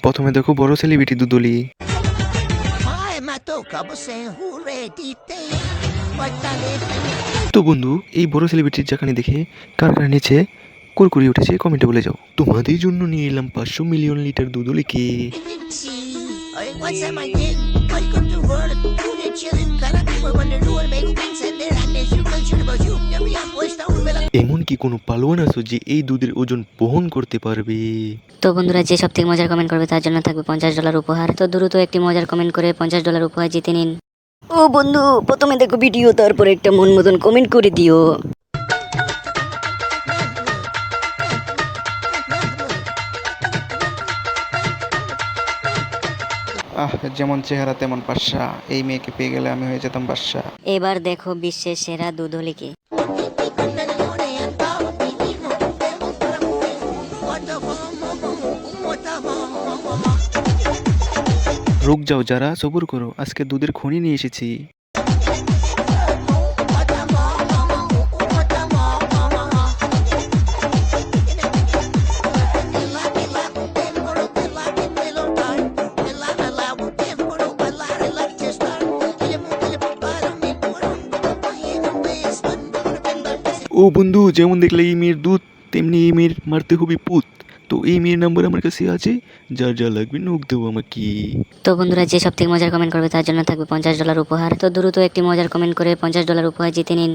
প্রথমে দেখো বড় celebrity দুদুলি। Ay, mato, kabo se hure dite. Pagtalit. তো বন্ধু, এই বড় সেলিব্রিটির জাকানি দেখে কার কার নিচে কুরকুরি উঠেছে কমেন্টে বলে যাও। তোমাদের জন্য নিয়ে এলাম 500 মিলিয়ন লিটার দুধুলিকে। Ay, what's that my name? Welcome to world. You're chilling. Kana people wonder who will make things and their hands. You can shoot about you. Every young boy down with a এমন কি কোনো পালোয়ান আছো যে এই দুধের ওজন বহন করতে পারবে? তো বন্ধুরা, যে সব থেকে মজার কমেন্ট করবে তার জন্য থাকবে $50 উপহার। তো দ্রুত একটি মজার কমেন্ট করে $50 উপহার জিতে নিন। ও বন্ধু, প্রথমে দেখো ভিডিও, তারপরে একটা মন মতন কমেন্ট করে দিও। যেমন চেহারা তেমন পাশা, এই মেয়েকে পেয়ে গেলে আমি হয়ে যেতাম বাদশা। এবার দেখো বিশ্বের সেরা দুধলিকে। রুক যাও যারা, সবুর করো, আজকে দুধের খনি নিয়ে এসেছি। ও বন্ধু, যেমন দেখলে এই মেয়ের দুধ, তেমনি এই মেয়ের মারতে হবে পুত। তো এই মেয়ের নাম্বার আমার কাছে আছে, যার যা লাগবে নোক দেবো আমাকে। তো বন্ধুরা, যে সব থেকে মজার কমেন্ট করবে তার জন্য থাকবে $50 উপহার। তো দ্রুত একটি মজার কমেন্ট করে $50 উপহার জিতে নিন।